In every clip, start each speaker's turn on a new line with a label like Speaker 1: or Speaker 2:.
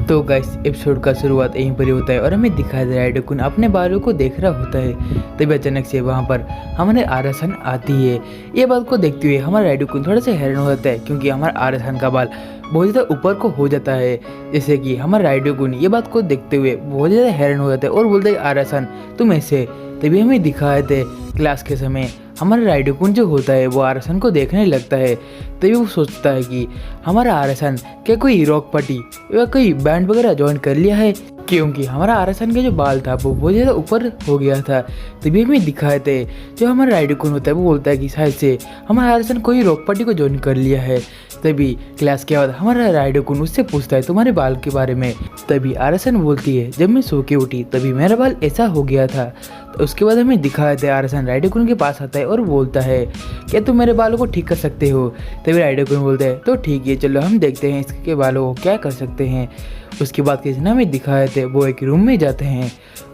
Speaker 1: तो guys episode का शुरुआत यहीं पर ही होता है और हमें दिखाया जा रहा है डकुन अपने बालों को देख रहा होता है। तभी अचानक से वहाँ पर हमारे आरासन आती है। ये बात को देखते हुए हमारा राइडुकुन थोड़ा सा हैरान हो जाता है क्योंकि हमारा आरासन का बाल बहुत ज़्यादा ऊपर को हो जाता है। जैसे कि हमारा राइडुकुन ये बात को देखते हुए बहुत ज़्यादा हैरान हो जाता है और बोलता है आरासन तुम ऐसे। तभी हमें दिखाए थे क्लास के समय हमारा राइडुकुन जो होता है वो आरासन को देखने लगता है। तभी वो सोचता है कि हमारा आरासन क्या कोई रॉक पार्टी या कोई बैंड वगैरह ज्वाइन कर लिया है, क्योंकि हमारा आरासन का जो बाल था वो बहुत ज़्यादा ऊपर हो गया था। तभी हमें दिखाए थे जो हमारा राइडुकुन होता है वो बोलता है कि शायद से हमारा आरासन कोई रॉक पार्टी को ज्वाइन कर लिया है। तभी क्लास के बाद हमारा राइडुकुन उससे पूछता है तुम्हारे बाल के बारे में। तभी आरासन बोलती है जब मैं सो के उठी तभी मेरा बाल ऐसा हो गया था। तो उसके बाद हमें दिखाया था आरासन राइडुकुन के पास आता है और बोलता है क्या तुम मेरे बालों को ठीक कर सकते हो। तभी राइडुकुन बोलता है तो ठीक है चलो हम देखते हैं इसके बालों को क्या कर सकते हैं। उसके बाद किसी ने हमें दिखाए थे वो एक रूम में जाते हैं।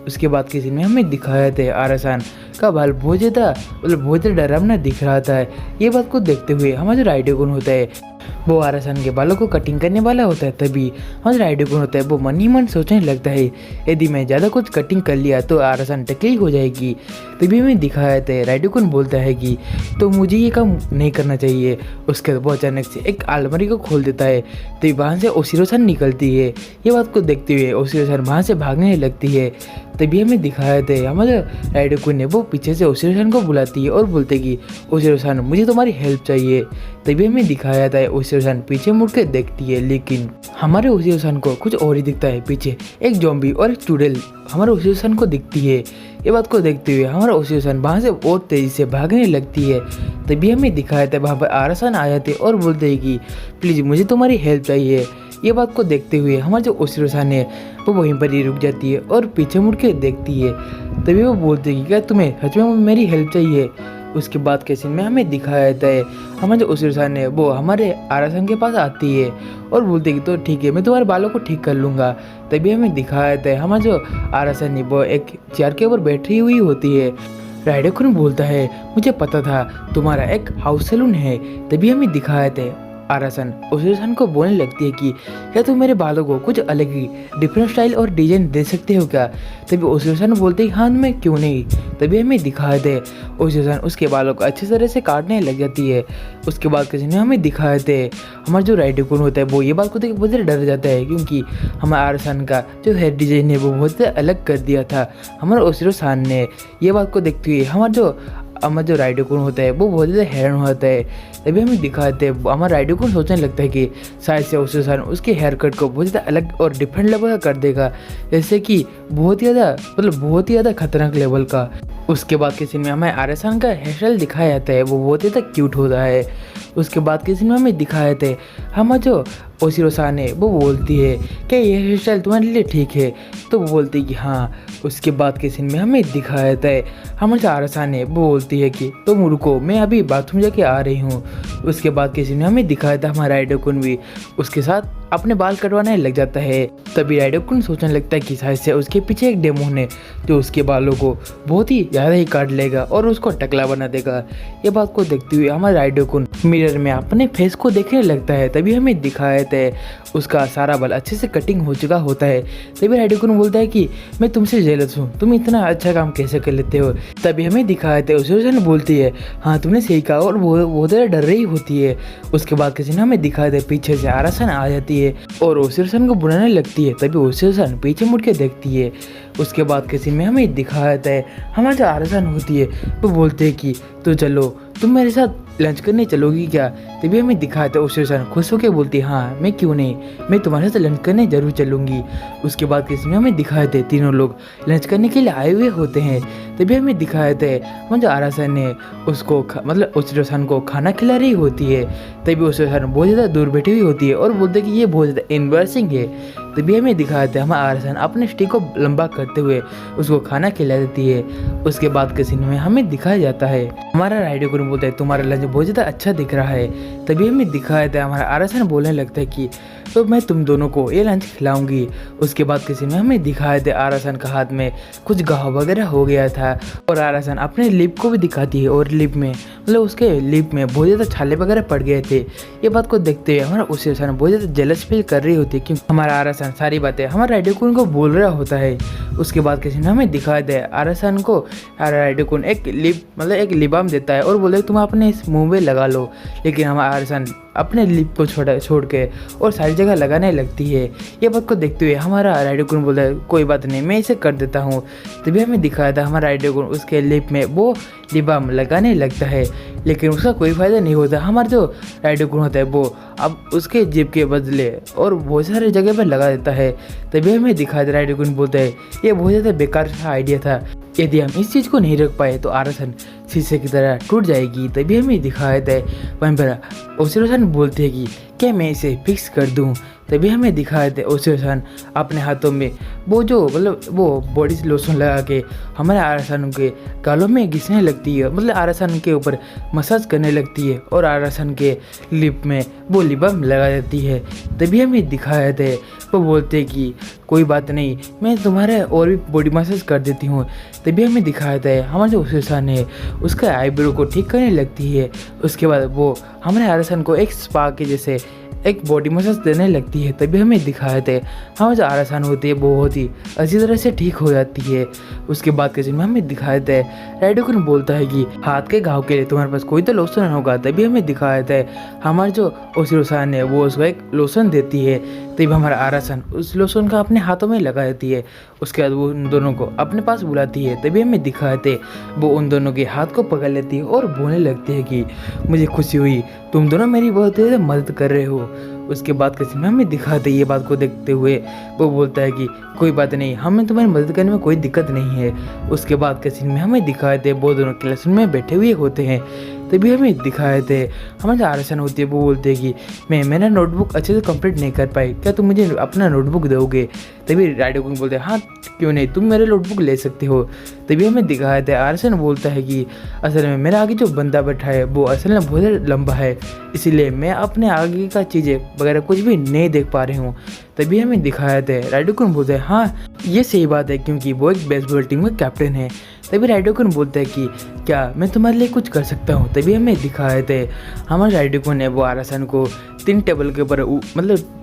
Speaker 1: उसके बाद किसी ने हमें दिखाया थे आरासन का बाल बहुत ज़्यादा डरावना दिख रहा था। ये बात को देखते हुए हमारा जो राइडुकुन होता है वो आरासन के बालों को कटिंग करने वाला होता है। तभी हमारा राइडुकुन होता है वो मन ही मन सोचने लगता है यदि मैं ज़्यादा कुछ कटिंग कर लिया तो आरासन टकली हो जाएगी। तभी हमें दिखाया था राइडुकुन बोलता है कि तो मुझे ये काम नहीं करना चाहिए। उसके बाद वो अचानक से एक अलमारी को खोल देता है। तभी वहाँ से ओसिरो-सान निकलती है। ये बात को देखते हुए ओसिरो-सान वहाँ से भागने लगती है। तभी हमें दिखाया था हमारे राइडुकुन ने वो पीछे से ओसिरो-सान को बुलाती है और बोलते कि ओसिरो-सान मुझे तुम्हारी हेल्प चाहिए। तभी हमें दिखाया था ओसिरो-सान पीछे मुड़ के देखती है, लेकिन हमारे ओसिरो-सान को कुछ और ही दिखता है। पीछे एक ज़ॉम्बी और एक चुड़ैल हमारे ओसिरो-सान को दिखती है। ये बात को देखते हुए हमारा ओसिरो-सान वहाँ से और तेज़ी से भागने लगती है। तभी हमें दिखाया था वहाँ पर आरासन आ जाते और बोलते हैं कि प्लीज़ मुझे तुम्हारी हेल्प चाहिए। ये बात को देखते हुए हमारा जो ओसिरो-सान है वो वहीं पर ही रुक जाती है और पीछे मुड़ के देखती है। तभी वो बोलते हैं कि क्या तुम्हें सच में मेरी हेल्प चाहिए। उसके बाद के सीन में हमें दिखाया जाता है हमारे जो ओसिरो-सान है वो हमारे आरासन के पास आती है और बोलते कि तो ठीक है मैं तुम्हारे बालों को ठीक कर लूँगा। तभी हमें दिखाया जाता है हमारा जो आरासन है वो एक चेयर के ऊपर बैठी हुई होती है। राइडुकुन बोलता है मुझे पता था तुम्हारा एक हाउस सैलून है। तभी हमें दिखाया जाता है आरासन ओसिरो-सान को बोलने लगती है कि क्या तुम मेरे बालों को कुछ अलग ही डिफरेंट स्टाइल और डिजाइन दे सकते हो क्या। तभी ओसिरो-सान बोलते हैं हाँ मैं क्यों नहीं। तभी हमें दिखाया दे ओसिरो-सान उसके बालों को अच्छी तरह से काटने लग जाती है। उसके बाद किसी ने हमें दिखाया थे हमारा जो राइडुकुन होता है वो ये बात को देख बहुत ज़्यादा डर जाता है क्योंकि हमारे आरासन का जो हेयर डिजाइन है वो बहुत ज़्यादा अलग कर दिया था हमारे ओसिरो-सान ने। ये बात को देखते हुए हमारा जो राइडुकुन होता है वो बहुत ज़्यादा हैरान होता है। तभी हमें दिखाते हैं हमारा राइडुकुन सोचने लगता है कि शायद से ओसिरो-सान उसके हेयर कट को बहुत ज़्यादा अलग और डिफरेंट लेवल का कर देगा, जैसे कि बहुत ही ज़्यादा खतरनाक लेवल का। उसके बाद के सीन में हमें आरासन का हेयर स्टाइल दिखाया जाता है वो बहुत ही ज़्यादा क्यूट होता है। उसके बाद के सीन में हमें दिखाए थे हमारा जो ओसिरो-सान है वो बोलती है कि ये हेयर स्टाइल तुम्हारे लिए ठीक है। तो वो बोलती है कि हाँ। उसके बाद के सीन में हमें दिखाया था हमारा जो आरासन है वो बोलती है कि तुम रुको मैं अभी बाथरूम जाके आ रही हूँ। उसके बाद के सीन में हमें दिखाया था हमारा राइडुकुन भी उसके साथ अपने बाल कटवाने लग जाता है। तभी राइडुकुन सोचने लगता है कि शायद से उसके पीछे एक डेमोन है जो उसके बालों को बहुत ही ज़्यादा ही काट लेगा और उसको टकला बना देगा। ये बात को देखते हुए हमारा राइडुकुन मिरर में अपने फेस को देखने लगता है। तभी हमें दिखाया था उसका सारा बाल अच्छे से कटिंग हो चुका होता है। तभी राइडुकुन बोलता है कि मैं तुमसे जेलस हूँ, तुम इतना अच्छा काम कैसे कर लेते हो। तभी हमें दिखाया था ओसिरो-सान बोलती है हाँ तुमने सही कहा और वो बहुत ज़्यादा डर रही होती है। उसके बाद किसी ने हमें दिखाया था पीछे से आरासन आ जाती है और ओसिरो-सान को बुलाने लगती है। तभी ओसिरो-सान पीछे मुड़ के देखती है। उसके बाद किसी में हमें दिखाया था हमारा जो आरासन होती है वो बोलते हैं कि तो चलो तुम मेरे साथ लंच करने चलोगी क्या। तभी हमें दिखाया था ओसिरो-सान खुश होकर बोलती है हाँ मैं क्यों नहीं, मैं तुम्हारे साथ लंच करने जरूर चलूँगी। उसके बाद किसी में हमें दिखाए थे तीनों लोग लंच करने के लिए आए हुए होते हैं। तभी हमें दिखाए थे हमारे जो आरासन ने उसको ओसिरो-सान को खाना खिला रही होती है। तभी ओसिरो-सान बहुत ज़्यादा दूर बैठी हुई होती है और बोलते कि ये बहुत ज़्यादा एम्बैरसिंग है। तभी हमें दिखाया था हमारा आरासन अपने स्टिक को लंबा करते हुए उसको खाना खिला देती है। उसके बाद के सीन में हमें दिखाया जाता है हमारा राइडुकुन बोलता है तुम्हारा लंच बहुत ज़्यादा अच्छा दिख रहा है। तभी हमें दिखाया था हमारा आरासन बोलने लगता है कि तो मैं तुम दोनों को ये लंच खिलाऊंगी। उसके बाद किसी में हमें दिखाया था आरासन का हाथ में कुछ घाव वगैरह हो गया था और आरासन अपने लिप को भी दिखाती है और लिप में उसके लिप में बहुत ज़्यादा छाले वगैरह पड़ गए थे। ये बात को देखते हुए हमारा ओसिरो-सान बहुत ज़्यादा जेलस फील कर रही होती है क्योंकि हमारा आरासन आरसन सारी बातें हमारे राइडोकुन को बोल रहा होता है। उसके बाद किसी ने हमें दिखाया दे आरसन को राइडोकुन एक एक लिप बाम देता है और बोले तुम अपने इस मुंह में लगा लो, लेकिन हमारा आरसन अपने लिप को छोड़ के और सारी जगह लगाने लगती है। ये बात को देखते हुए हमारा राइडोकुन बोलता है कोई बात नहीं, मैं इसे कर देता हूँ। तभी हमें दिखाया था हमारा राइडोकुन उसके लिप में वो लिप बाम लगाने लगता है, लेकिन उसका कोई फ़ायदा नहीं होता। हमारा जो राइडोकुन होता है वो अब उसके जीप के बदले और बहुत सारे जगह पर लगा देता है। तभी हमें दिखाया था राइडोकुन बोलता है ये बहुत ज़्यादा बेकार सा आइडिया था, यदि हम इस चीज़ को नहीं रख पाए तो आरसन शीशे की तरह टूट जाएगी। तभी हमें दिखाया था वहीं पर ओसिरो-सान बोलते हैं कि क्या मैं इसे फिक्स कर दूं। तभी हमें दिखाया था ओसिरो-सान अपने हाथों में वो बॉडी लोशन लगा के हमारे आरसन के गालों में घिसने लगती है, आरसन के ऊपर मसाज करने लगती है और आरसन के लिप में वो लिप बाम लगा देती है। तभी हमें दिखाया था वो बोलते हैं कि कोई बात नहीं, मैं तुम्हारे और भी बॉडी मसाज कर देती हूँ। तभी हमें दिखाया था हमारे जो ओसिरो-सान है उसका आईब्रो को ठीक करने लगती है। उसके बाद वो हमारे आरसन को एक स्पा के जैसे एक बॉडी मसाज देने लगती है। तभी हमें दिखाए थे हमारी जो आरसन होती है बहुत ही अच्छी तरह से ठीक हो जाती है। उसके बाद के में हमें दिखाए थे राइडोकुन बोलता है कि हाथ के घाव के लिए तुम्हारे पास कोई तो लोशन होगा। तभी हमें दिखाए थे हमारे जो ओसिरो-सान है वो उसको एक लोशन देती है। तभी हमारा आरसन उस लोशन का अपने हाथों में लगा देती है। उसके बाद वो उन दोनों को अपने पास बुलाती है। तभी हमें दिखाए थे वो उन दोनों के हाथ को पकड़ लेती है और बोलने लगती है कि मुझे खुशी हुई, तुम दोनों मेरी बहुत ज़्यादा मदद कर रहे हो। उसके बाद किसी में हमें दिखाते ये बात को देखते हुए वो बोलता है कि कोई बात नहीं, हमें तुम्हारी मदद करने में कोई दिक्कत नहीं है। उसके बाद के सीन में हमें दिखाए थे वो दोनों क्लास में बैठे हुए होते हैं। तभी हमें दिखाए थे हमारे जो आरसन होती है वो बोलते हैं कि मैं मेरा नोटबुक अच्छे से कंप्लीट नहीं कर पाई, क्या तुम मुझे अपना नोटबुक दोगे। तभी राइडोकुन बोलते हैं हाँ क्यों नहीं, तुम मेरे नोटबुक ले सकते हो। तभी हमें दिखाया था आरसन बोलता है कि असल में मेरा आगे जो बंदा बैठा है वो असल में बहुत लंबा है, इसीलिए मैं अपने आगे का चीज़ें वगैरह कुछ भी नहीं देख पा रही हूँ। तभी हमें दिखाया था राइडोकुन बोलते हैं हाँ ये सही बात है क्योंकि वो एक बेसबॉल टीम का कैप्टन है। तभी राइडोकुन बोलता है कि क्या मैं तुम्हारे लिए कुछ कर सकता हूँ। तभी हमें दिखाए थे हमारे राइडोकुन ने वो आरसन को 3 टेबल के ऊपर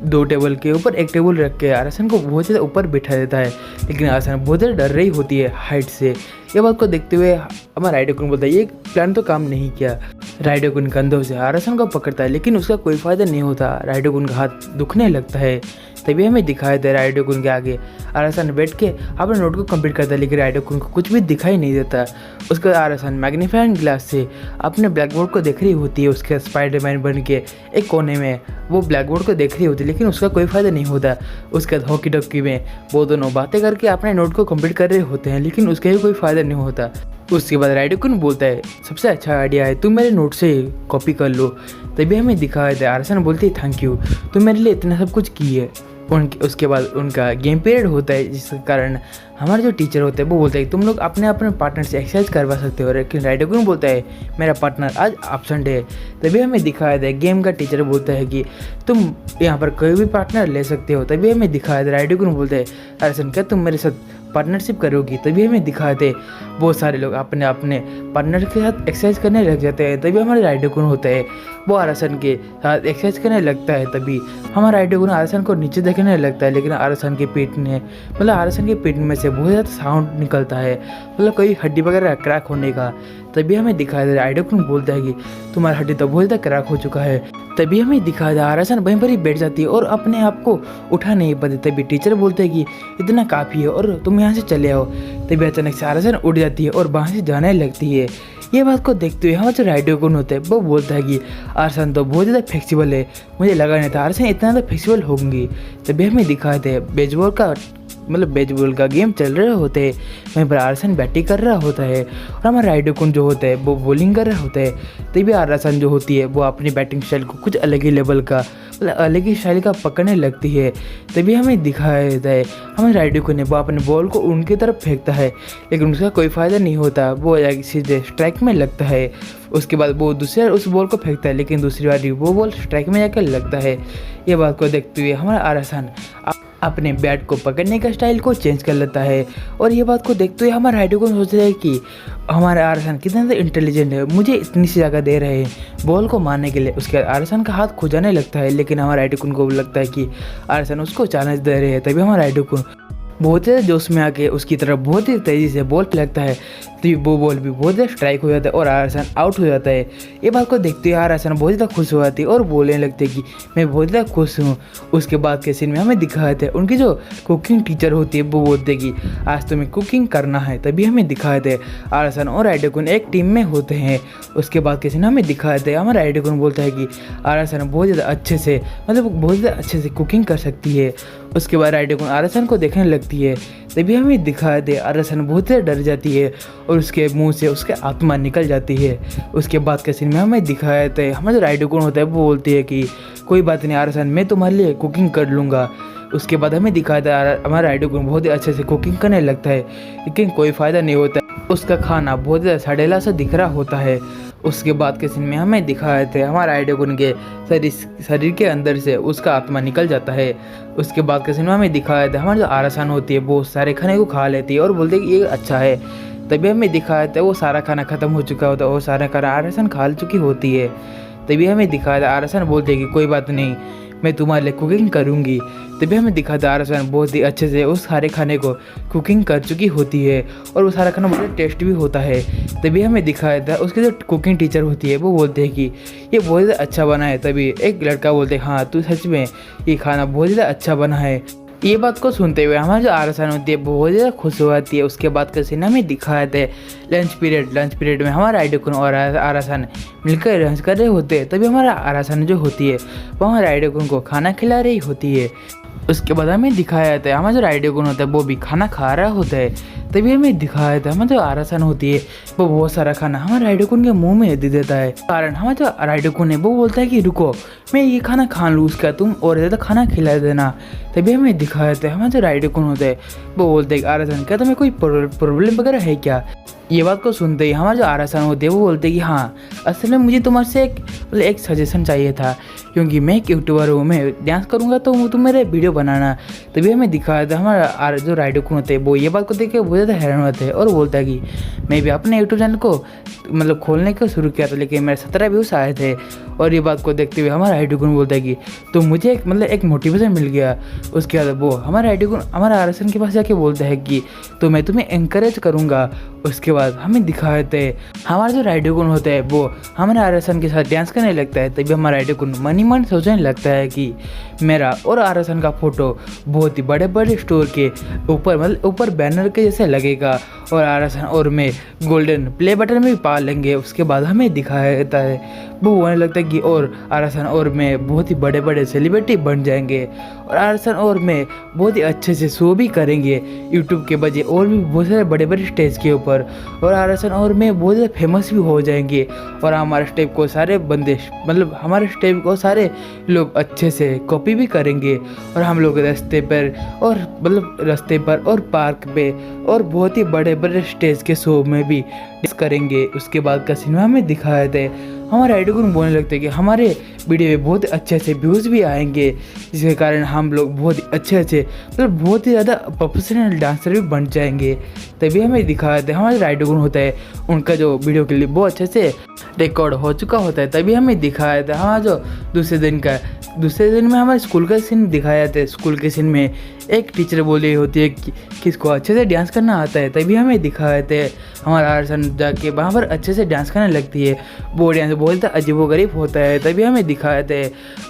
Speaker 1: 2 टेबल के ऊपर एक टेबल रख के आरसन को बहुत ज़्यादा ऊपर बिठा देता है, लेकिन आरसन बहुत ज़्यादा डर रही होती है हाइट से। ये बात को देखते हुए हमारा राइडोकुन बोलता है ये प्लान तो काम नहीं किया। राइडोकुन कंधों से आरसन को पकड़ता है लेकिन उसका कोई फ़ायदा नहीं होता, राइडोकुन का हाथ दुखने लगता है। तभी हमें दिखाया था राइडोकुन के आगे आरसन बैठ के अपने नोट को कंप्लीट करता है, लेकिन राइडोकुन को कुछ भी दिखाई नहीं देता। उसका आरसन मैग्नीफाइंग ग्लास से अपने ब्लैक बोर्ड को देख रही होती है। उसके स्पाइडरमैन बन के एक कोने में वो ब्लैक बोर्ड को देख रही होती है, लेकिन उसका कोई फ़ायदा नहीं होता। उसके बाद हॉकी डॉकी में वो दोनों बातें करके अपने नोट को कंप्लीट कर रहे होते हैं, लेकिन उसका भी कोई फ़ायदा नहीं होता। उसके बाद राइडोकुन बोलता है सबसे अच्छा आइडिया है, तुम मेरे नोट से कॉपी कर लो। तभी हमें दिखाया था आरसन बोलती है थैंक यू, तुम मेरे लिए इतना सब कुछ की है। उसके बाद उनका गेम पीरियड होता है, जिसके कारण हमारे जो टीचर होते हैं वो बोलते हैं तुम लोग अपने अपने पार्टनर से एक्सरसाइज करवा सकते हो, लेकिन राइडोकुन बोलता है मेरा पार्टनर आज एब्सेंट है। तभी हमें दिखाया था गेम का टीचर बोलता है कि तुम यहाँ पर कोई भी पार्टनर ले सकते हो। तभी हमें दिखाया था राइडोकुन बोलता है आरसन क्या तुम मेरे साथ पार्टनरशिप करोगी। तभी हमें दिखाए थे बहुत सारे लोग अपने अपने पार्टनर के साथ एक्सरसाइज करने लग जाते हैं। तभी हमारे राइडोकुन होता है वो आरसन के साथ एक्सरसाइज करने लगता है। तभी हमारा राइडोकुन आरसन को नीचे देखने लगता है, लेकिन आरसन के पेट में से बहुत ज़्यादा साउंड निकलता है, कोई हड्डी वगैरह क्रैक होने का। तभी हमें दिखाया था राइडोकुन बोलता है कि तुम्हारा हड्डी तो बहुत ज़्यादा क्रैक हो चुका है। तभी हमें दिखाया था आरसन वहीं पर ही बैठ जाती है और अपने आप को उठा नहीं पाती। तभी टीचर बोलते हैं कि इतना काफ़ी है और तुम यहाँ से चले आओ। तभी अचानक से आरसन उठ जाती है और वहाँ से जाने लगती है। ये बात को देखते हुए हमारे जो राइडोकुन होता है वो बोलता है कि आरसन तो बहुत ज़्यादा फ्लेक्सिबल है, मुझे लगा नहीं था आरसन इतना ज़्यादा फ्लेक्सिबल होंगी। तभी हमें दिखाए थे बेसबॉल का गेम चल रहे होते हैं, वहीं पर आरसन बैटिंग कर रहा होता है और हमारा राइडोकुन जो होता है वो बॉलिंग कर रहा होता है। तभी आरसन जो होती है वो अपनी बैटिंग स्टाइल को कुछ अलग ही लेवल का अलग ही स्टाइल का पकड़ने लगती है। तभी हमें दिखाया जाता है हमारे राइडोकुन ने वो अपने बॉल को उनकी तरफ फेंकता है, लेकिन उसका कोई फ़ायदा नहीं होता, वो सीधे स्ट्राइक में लगता है। उसके बाद वो दूसरी बार उस बॉल को फेंकता है, लेकिन दूसरी बार वो बॉल स्ट्राइक में जाकर लगता है। ये बात को देखते हुए हमारा आरसन अपने बैट को पकड़ने का स्टाइल को चेंज कर लेता है। और ये बात को देखते हुए हमारा राइडोकुन सोचता है कि हमारे आरासन कितना ज़्यादा इंटेलिजेंट है, मुझे इतनी सी जगह दे रहे हैं बॉल को मारने के लिए। उसके बाद आरासन का हाथ खुजाने लगता है, लेकिन हमारा राइडोकुन को लगता है कि आरासन उसको चैलेंज दे रहे हैं। तभी हमारा राइडोकुन बहुत ज़्यादा जोश में आके उसकी तरफ बहुत ही तेज़ी से बॉल फेंकता है, तो वो बॉल भी बहुत ज़्यादा स्ट्राइक हो जाता है और आरासन आउट हो जाता है। ये बात को देखते हुए आरासन बहुत ज़्यादा खुश हो जाती है और बोलने लगते हैं कि मैं बहुत ज़्यादा खुश हूँ। उसके बाद के सीन में हमें दिखाए थे उनकी जो कुकिंग टीचर होती है वो बोलते कि आज तुम्हें कुकिंग करना है। तभी हमें दिखाए थे आरासन और राइडोकुन एक टीम में होते हैं। उसके बाद के सीन हमें दिखाए थे हमारा राइडोकुन बोलता है कि आरासन बहुत ज़्यादा अच्छे से बहुत ज़्यादा अच्छे से कुकिंग कर सकती है। उसके बाद राइडोकुन आरासन को देखने लगती है। तभी हमें दिखाया दे आरासन बहुत ज़्यादा डर जाती है और उसके मुंह से उसके आत्मा निकल जाती है। उसके बाद के सीन में हमें दिखाया था हमारा जो राइडोकुन होता है वो बोलती है कि कोई बात नहीं आरासन, मैं तुम्हारे लिए कुकिंग कर लूँगा। उसके बाद हमें दिखाया था हमारा राइडोकुन बहुत ही अच्छे से कुकिंग करने लगता है, लेकिन कोई फ़ायदा नहीं होता। उसका खाना बहुत ज़्यादा सड़ेला सा दिख रहा होता है। उसके बाद के सीन में हमें दिखाए थे हमारा राइडोकुन के शरीर के अंदर से उसका आत्मा निकल जाता है। उसके बाद के सीन में हमें दिखाया था हमारी जो आरासन होती है वो सारे खाने को खा लेती है और बोलती है कि ये अच्छा है। तभी हमें दिखाया था वो सारा खाना ख़त्म हो चुका होता है और सारा खाना आरासन खा चुकी होती है। तभी हमें दिखाया था आरासन बोलती है कि कोई बात नहीं, मैं तुम्हारे लिए कुकिंग करूँगी। तभी हमें दिखा था आरासन बहुत ही अच्छे से उस सारे खाने को कुकिंग कर चुकी होती है और वो सारा खाना बहुत टेस्ट भी होता है। तभी हमें दिखाया था उसकी जो कुकिंग टीचर होती है वो बोलते हैं कि ये बहुत ज़्यादा अच्छा बना है। तभी एक लड़का बोलते हैं हाँ तू सच में ये खाना बहुत ज़्यादा अच्छा बना है। ये बात को सुनते हुए हमारी जो आरासन होती है बहुत ज़्यादा खुश हो जाती है। उसके बाद का सीन हमें दिखाया थे लंच पीरियड में हमारा राइडोकुन और आरासन मिलकर लंच कर रहे होते हैं। तभी हमारा आरासन जो होती है वो हमारे राइडोकुन को खाना खिला रही होती है। उसके बाद हमें दिखाया जाता है हमारा जो राइडोकुन होता है वो भी खाना खा रहा होता है। तभी हमें दिखाया जाता है हमारा जो आरासन होती है वो बहुत सारा खाना हमारे राइडोकुन के मुंह में दे देता है। कारण हमारा जो राइडोकुन है वो बोलता है कि रुको मैं ये खाना खा लूँ, उसका तुम और ज़्यादा खाना खिला देना। तभी हमें दिखाया जाता है हमारा जो राइडोकुन होता है वो बोलते हैं आरासन क्या तुम्हें कोई प्रॉब्लम वगैरह है क्या। ये बात को सुनते ही हमारा जो आरासन होते हैं वो बोलते हैं कि हाँ असल में मुझे तुम्हारे से एक सजेशन चाहिए था, क्योंकि मैं एक यूट्यूबर हूँ, मैं डांस करूँगा तो तुम मेरे वीडियो बनाना। तभी हमें दिखाया था हमारा जो राइडोकुन होते हैं वो ये बात को देख के बहुत ज़्यादा हैरान होते हैं और बोलता है कि मैं भी अपने यूट्यूब चैनल को खोलने को शुरू किया था, लेकिन मेरे 17 व्यूज़ आए थे। और ये बात को देखते हुए हमारा राइडोकुन बोलता है कि तो मुझे एक मोटिवेशन मिल गया। उसके बाद वो हमारा राइडोकुन हमारा आरासन के पास जाके बोलता है कि तो मैं तुम्हें एनकरेज करूँगा। उसके बाद हमें दिखाए थे हमारा जो राइडोकुन होता है वो हमारे आरासन के साथ डांस करने लगता है। तभी हमारा राइडोकुन मन ही मन सोचने लगता है कि मेरा और आरासन का फोटो बहुत ही बड़े बड़े स्टोर के ऊपर बैनर के जैसे लगेगा और आरासन और मैं गोल्डन प्ले बटन में भी पा लेंगे। उसके बाद हमें दिखाया जाता है वो होने लगता है कि और आरासन और मैं बहुत ही बड़े बड़े सेलिब्रिटी बन जाएंगे और आरासन और मैं बहुत ही अच्छे से शो भी करेंगे यूट्यूब के बजाय और भी बहुत सारे बड़े बड़े स्टेज के ऊपर। और आरासन और मैं बहुत ज़्यादा फेमस भी हो जाएंगे और हमारे स्टेप को सारे बंदे हमारे स्टेप को सारे लोग अच्छे से कॉपी भी करेंगे और हम लोग रास्ते पर और पार्क पे और बहुत ही बड़े बड़े स्टेज के शो में भी डांस करेंगे। उसके बाद का सिनेमा में दिखाया थे हमारे राइडोकुन बोलने लगते हैं कि हमारे वीडियो में बहुत अच्छे अच्छे व्यूज़ भी आएंगे, जिसके कारण हम लोग बहुत ही अच्छे बहुत ही ज़्यादा प्रोफेशनल डांसर भी बन जाएंगे। तभी हमें दिखाया था हमारे राइडोकुन होता है उनका जो वीडियो क्लिप बहुत अच्छे से रिकॉर्ड हो चुका होता है। तभी हमें दिखाया था हमारा जो दूसरे दिन में हमारे स्कूल का सीन दिखाया जाता है। स्कूल के सीन में एक टीचर बोल रही होती है कि किसको अच्छे से डांस करना आता है। तभी हमें दिखाया था हमारा आरासन जाके वहाँ पर अच्छे से डांस करने लगती है। वो डांस बोलता अजीबोगरीब होता है। तभी हमें दिखाया था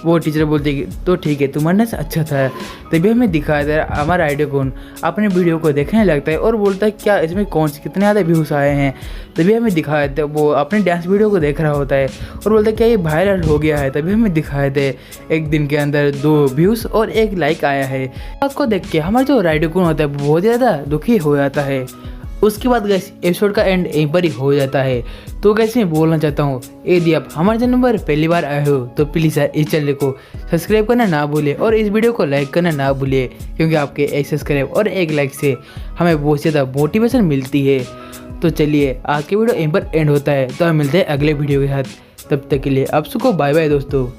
Speaker 1: वो टीचर बोलती है तो ठीक है तुम्हारा डांस अच्छा था। तभी हमें दिखाया था हमारा राइडोकुन अपने वीडियो को देखने लगता है और बोलता है क्या इसमें कितने ज़्यादा व्यूज़ आए हैं। तभी हमें दिखाया था वो अपने डांस वीडियो को देख रहा होता है और बोलता है क्या ये वायरल हो गया है। तभी हमें दिखाए थे एक दिन के अंदर 2 व्यूज़ और 1 लाइक आया है। बात को देख के हमारा जो राइडोकुन होता है बहुत ज़्यादा दुखी हो जाता है। उसके बाद गैस एपिसोड का एंड यहीं पर ही हो जाता है। तो गैस मैं बोलना चाहता हूँ यदि आप हमारे चैनल पर पहली बार आए हो तो प्लीज़ यार इस चैनल को सब्सक्राइब करना ना भूलिए और इस वीडियो को लाइक करना ना भूलिए, क्योंकि आपके एक सब्सक्राइब और 1 लाइक से हमें बहुत ज़्यादा मोटिवेशन मिलती है। तो चलिए आज की वीडियो यहीं पर एंड होता है, तो हम मिलते हैं अगले वीडियो के साथ। तब तक के लिए आप सबको बाय बाय दोस्तों।